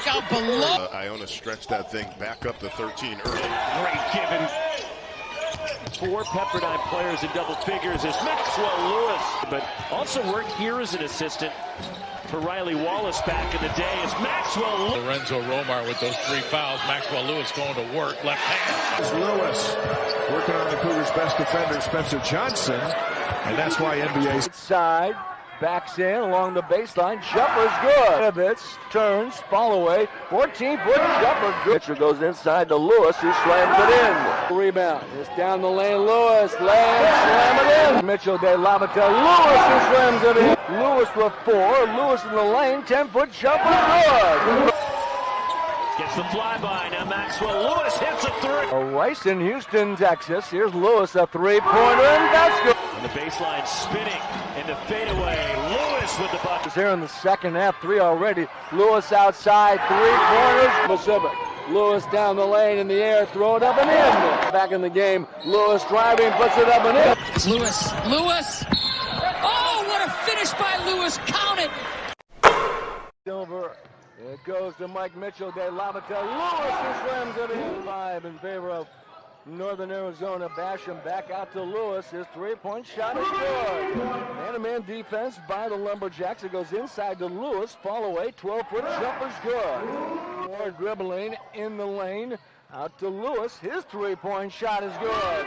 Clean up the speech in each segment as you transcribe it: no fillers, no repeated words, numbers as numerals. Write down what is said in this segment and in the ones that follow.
Look out below. Iona stretched that thing back up to 13 early. Great given. 4 Pepperdine players in double figures is Maxwell Lewis, but also worked here as an assistant for Riley Wallace back in the day. It's Maxwell Lewis. Lorenzo Romar with those 3 fouls. Maxwell Lewis going to work, left hand. It's Lewis working on the Cougars' best defender, Spencer Johnson, and that's why NBA. Side, backs in along the baseline. Jumper's good. Evitz turns, fall away. 14-foot jumper good. Pitcher goes inside to Lewis, who slams it in. Rebound. It's down the lane. Lewis slam it in. Mitchell de Lavatel. Lewis who slams it in. Lewis with 4. Lewis in the lane. 10-foot jumper good. Gets the flyby. Now Maxwell Lewis hits a 3. Rice in Houston, Texas. Here's Lewis, a 3-pointer, and that's good. And the baseline spinning in the fadeaway. Lewis with the bucket. Here in the second half, 3 already. Lewis outside, 3-pointers. Pacific. Lewis down the lane in the air, throw it up and in. Back in the game, Lewis driving, puts it up and in. It's Lewis. Lewis. Oh, what a finish by Lewis. Count it. Silver. It goes to Mike Mitchell de Lavatel. Lewis who slams it in. 5 in favor of Northern Arizona. Basham back out to Lewis. His 3-point shot is good. Man-to-man defense by the Lumberjacks. It goes inside to Lewis. Fall away. 12-foot jumper's good. More dribbling in the lane. Out to Lewis. His 3-point shot is good.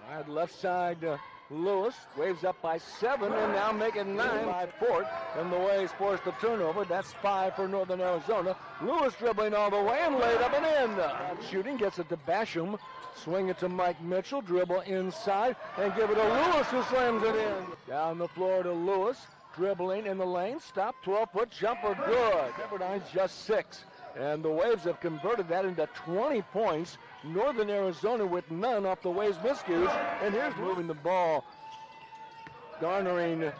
All right, left side. Lewis waves up by 7 and now make it 9 by 4. And the Waves forced the turnover. That's 5 for Northern Arizona. Lewis dribbling all the way and laid up and in. Shooting, gets it to Basham. Swing it to Mike Mitchell. Dribble inside and give it to Lewis who slams it in. Down the floor to Lewis. Dribbling in the lane. Stop. 12-foot jumper. Good. Pepperdine's just 6. And the Waves have converted that into 20 points. Northern Arizona with none off the Waves miscues. And here's moving the ball, garnering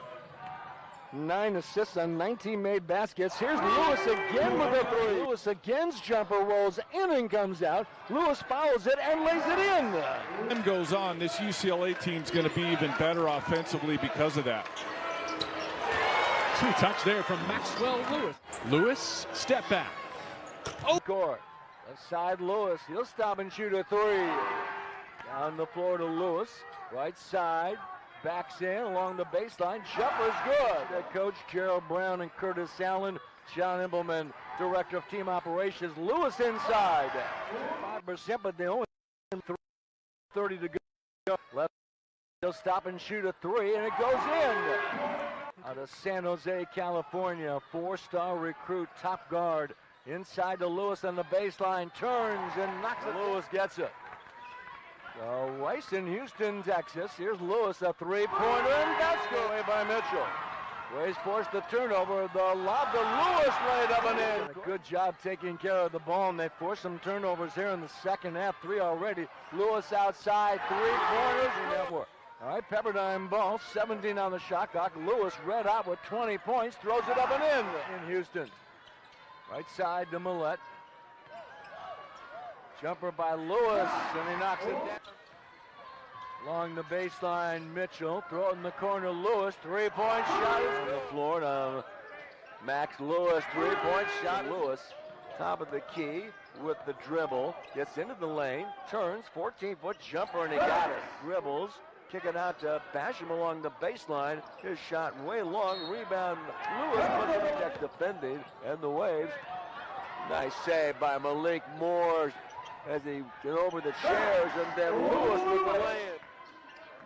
9 assists on 19 made baskets. Here's Lewis again with a 3. Lewis again's jumper rolls in and comes out. Lewis fouls it and lays it in. Time goes on, this UCLA team's going to be even better offensively because of that. 2-touch there from Maxwell Lewis. Lewis, step back. Court. Left side Lewis. He'll stop and shoot a 3. Down the floor to Lewis. Right side. Backs in along the baseline. Jumper's good. Head coach Gerald Brown and Curtis Allen. John Impleman, director of team operations. Lewis inside. 5%, but they only 30 to go. Left. He'll stop and shoot a 3, and it goes in. Out of San Jose, California. 4-star recruit, top guard. Inside to Lewis on the baseline, turns and knocks it. Lewis gets it. Rice in Houston, Texas. Here's Lewis, a 3-pointer, and that's good away by Mitchell. Waves forced the turnover. The lob to Lewis, laid up and in. Good job taking care of the ball, and they forced some turnovers here in the second half. 3 already. Lewis outside, 3-pointers, and that worked. All right, Pepperdine ball, 17 on the shot clock. Lewis red out with 20 points, throws it up and in Houston. Right side to Millette. Jumper by Lewis, and he knocks it down. Along the baseline, Mitchell. Throw it in the corner, Lewis. 3-point shot is on the floor to Max Lewis. 3-point shot. Lewis, top of the key with the dribble. Gets into the lane, turns, 14-foot jumper, and he got it. Dribbles. Kick it out to Basham along the baseline. His shot way long. Rebound. Lewis puts it up, that's defended. And the Waves. Nice save by Malik Moore as he get over the chairs. And then Lewis with the lay-in.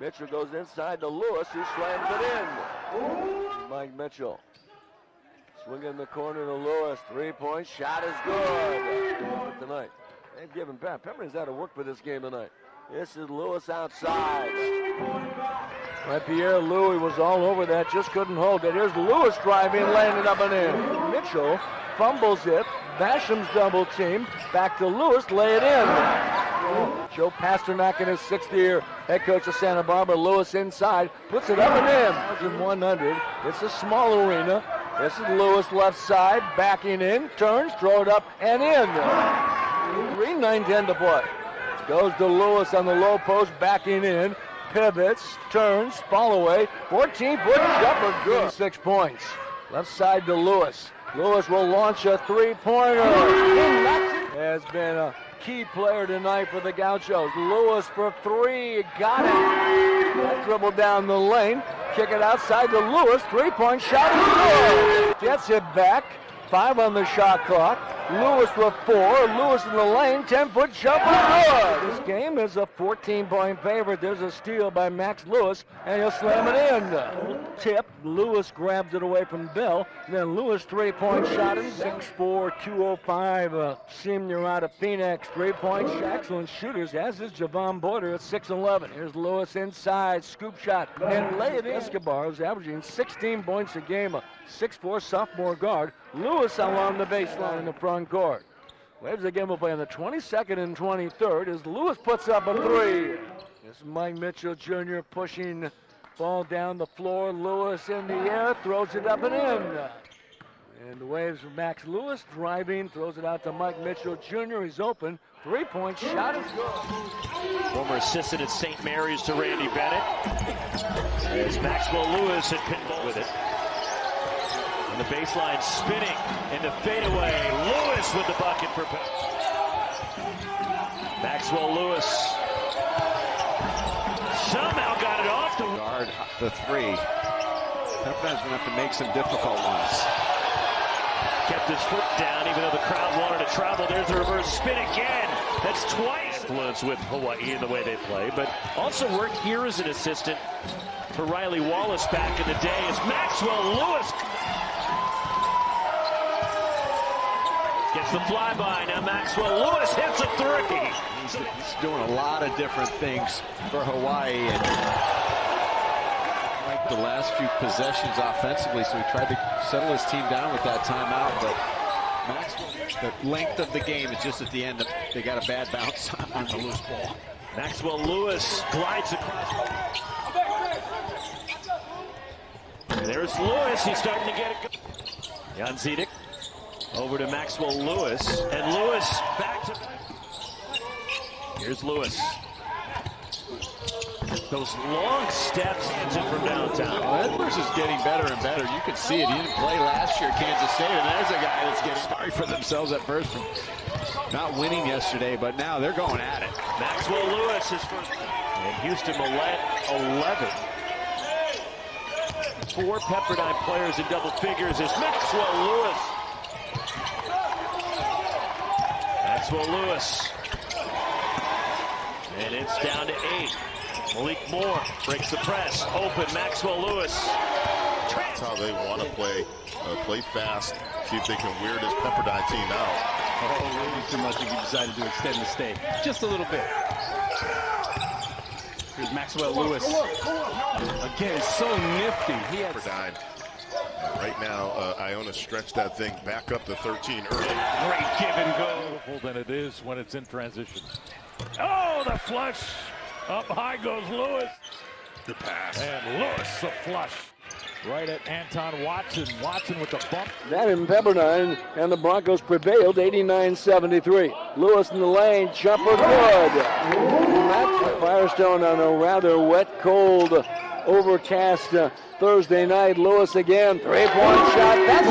Mitchell goes inside to Lewis, who slams it in. Mike Mitchell. Swinging in the corner to Lewis. 3-point shot is good. Tonight. They've given Pepperdine's out of work for this game tonight. This is Lewis outside. Right, Pierre Louis was all over that, just couldn't hold it. Here's Lewis driving, laying it up and in. Mitchell fumbles it. Basham's double team. Back to Lewis, lay it in. Joe Pasternak in his 6th year, head coach of Santa Barbara. Lewis inside, puts it up and in. 100. It's a small arena. This is Lewis left side, backing in, turns, throw it up and in. 3:9-10 to play. Goes to Lewis on the low post, backing in. Pivots, turns, fall away. 14-foot jumper, good. 6 points. Left side to Lewis. Lewis will launch a three-pointer. Has been a key player tonight for the Gauchos. Lewis for three, got it. That dribble down the lane, kick it outside to Lewis. Three-point shot is good. Gets it back. 5 on the shot clock. Lewis with 4. Lewis in the lane. 10-foot jumper good. This game is a 14-point favorite. There's a steal by Max Lewis, and he'll slam it in. Tip. Lewis grabs it away from Bell. Then Lewis three-point shot. 6'4", 205. Senior out of Phoenix. Three-point shot. Excellent shooters, as is Javon Boyder at 6'11". Here's Lewis inside. Scoop shot. And lay it in. Escobar is averaging 16 points a game. A 6'4" sophomore guard. Lewis along the baseline in the front court. Waves the game will play on the 22nd and 23rd as Lewis puts up a three. This is Mike Mitchell Jr. pushing ball down the floor. Lewis in the air, throws it up and in. And the Waves of Max Lewis driving, throws it out to Mike Mitchell Jr. He's open. Three-point shot is good. Former assistant at St. Mary's to Randy Bennett. There's Maxwell Lewis at pinball with it. On the baseline, spinning in the fadeaway. Lewis with the bucket for Maxwell Lewis. Somehow got it off the guard. The three. Pepperdine's going to have to make some difficult ones. Kept his foot down even though the crowd wanted to travel. There's a reverse spin again. That's twice. Influence with Hawaii in the way they play, but also worked here as an assistant for Riley Wallace back in the day as Maxwell Lewis gets the flyby. Now Maxwell Lewis hits a three. He's doing a lot of different things for Hawaii, and like the last few possessions offensively, so he tried to settle his team down with that timeout, but Maxwell, the length of the game is just at the end. They got a bad bounce on the loose ball. Maxwell Lewis glides across. And there's Lewis. He's starting to get it. Jan Zedek over to Maxwell Lewis, and Lewis back to. Here's Lewis. Those long steps into from downtown. Edwards is getting better and better. You can see it. He didn't play last year at Kansas State, and there's a guy that's getting sorry for themselves at first from not winning yesterday, but now they're going at it. Maxwell Lewis is first. And Houston Millette, 11. 4 Pepperdine players in double figures is Maxwell Lewis. Maxwell Lewis. And it's down to 8. Malik Moore breaks the press. Open, Maxwell Lewis. That's how they want to play. Play fast. See if they can wear this Pepperdine team out. Oh, maybe too much if you decided to extend the stay. Just a little bit. Here's Maxwell Lewis. Again, so nifty. He has Pepperdine. Right now, Iona stretched that thing back up to 13 early. great give and go. Beautiful than it is when it's in transition. Oh, the flush. Up high goes Lewis. The pass. And Lewis, the flush. Right at Anton Watson. Watson with the bump. That in Pepperdine, and the Broncos prevailed 89-73. Lewis in the lane, jumper good. Matt Firestone on a rather wet, cold, overcast Thursday night. Lewis again, three-point shot, that's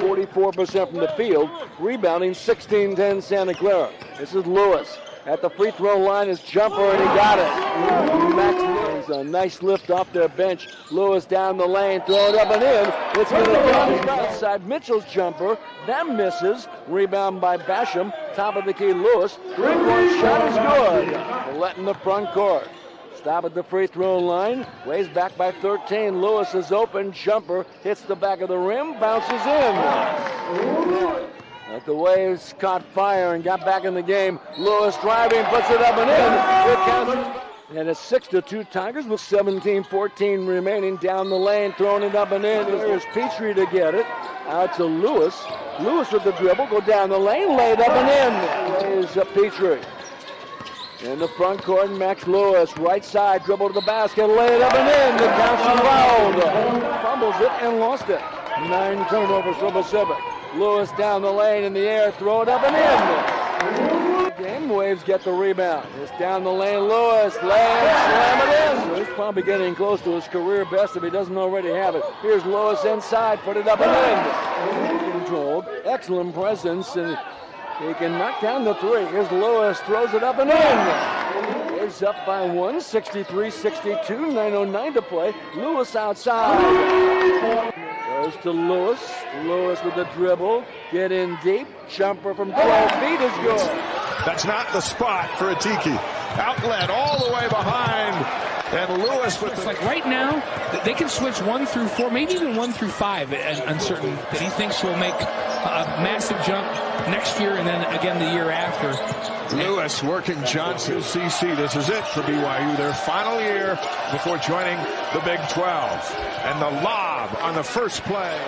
good. 44% from the field, rebounding 16-10 Santa Clara. This is Lewis. At the free throw line, his jumper, and he got it. Max Lewis, a nice lift off their bench. Lewis down the lane, throw it up and in. It's going to go outside Mitchell's jumper. That misses. Rebound by Basham. Top of the key, Lewis. Three-point shot is good. Let in the front court. Stop at the free throw line. Waves back by 13. Lewis is open. Jumper hits the back of the rim. Bounces in. But the Waves caught fire and got back in the game. Lewis driving, puts it up and in. It counts. And it's 6-2 Tigers with 17-14 remaining down the lane, throwing it up and in. There's Petrie to get it. Out to Lewis. Lewis with the dribble, go down the lane, lay it up and in. There's Petrie. In the front court, Max Lewis, right side, dribble to the basket, lay it up and in. The Council fouled. Fumbles it and lost it. 9 turnovers for Pacific. Lewis down the lane in the air, throw it up and in. Game Waves get the rebound. It's down the lane. Lewis, slam it in. So he's probably getting close to his career best if he doesn't already have it. Here's Lewis inside, put it up and in. Controlled, excellent presence, and he can knock down the three. Here's Lewis, throws it up and in. Waves up by 1, 63-62, 9:09 to play. Lewis outside. Goes to Lewis. Lewis with the dribble. Get in deep. Jumper from 12 feet is good. That's not the spot for a Tiki. Outlet all the way behind. And Lewis with it's like right now, they can switch 1 through 4, maybe even 1 through 5 on certain that he thinks will make a massive jump next year and then again the year after. Lewis working Johnson. CC, this is it for BYU. Their final year before joining the Big 12. And the lob on the first play.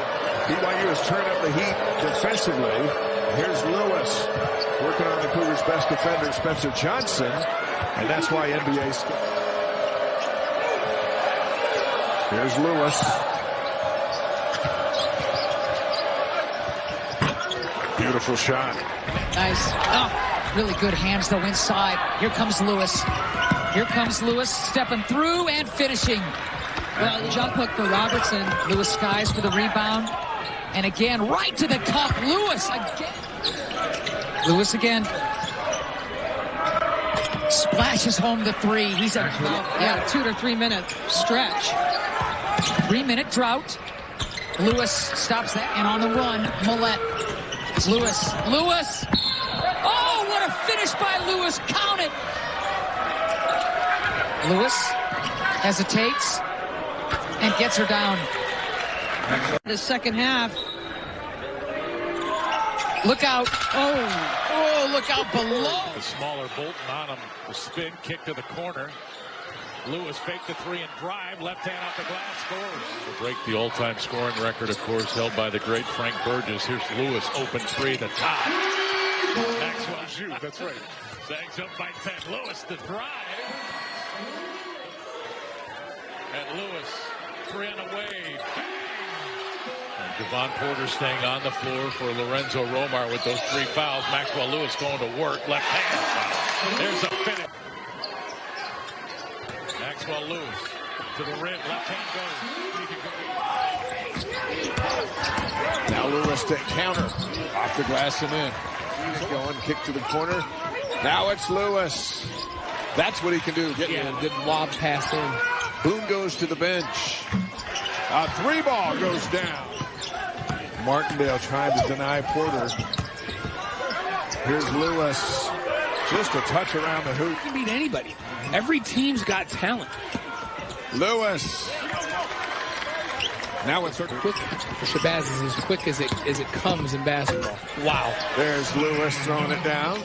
BYU has turned up the heat defensively. Here's Lewis working on the Cougars' best defender, Spencer Johnson. And that's why NBA's... Here's Lewis. Beautiful shot. Nice. Oh, really good hands, though, inside. Here comes Lewis. Here comes Lewis stepping through and finishing. Well, jump hook for Robertson. Lewis skies for the rebound. And again, right to the cup. Lewis again. Lewis again. Splashes home the three. He's a 2 to 3 minute stretch. 3-minute drought. Lewis stops that, and on the run, Millette. Lewis. Oh, what a finish by Lewis. Count it. Lewis hesitates and gets her down. The second half. Look out. Oh, look out below. The smaller Bolton on him. The spin kick to the corner. Lewis faked the three and drive. Left hand off the glass, scores. To break the all-time scoring record, of course, held by the great Frank Burgess. Here's Lewis, open three, the top. Maxwell shoot, that's right. Zags up by 10. Lewis, the drive. And Lewis, three on the way. And Javon Porter staying on the floor for Lorenzo Romar with those 3 fouls. Maxwell Lewis going to work, left hand. There's a finish. Maxwell Lewis to the rim, left hand goes. Now Lewis to counter. Off the glass and in. He's going, kick to the corner. Now it's Lewis. That's what he can do. Good lob pass in. Boone goes to the bench. A 3-ball goes down. Martindale trying to deny Porter. Here's Lewis. Just a touch around the hoop. You can beat anybody. Every team's got talent. Lewis. Now it's quick. Shabazz is as quick as it comes in basketball. Wow. There's Lewis throwing it down.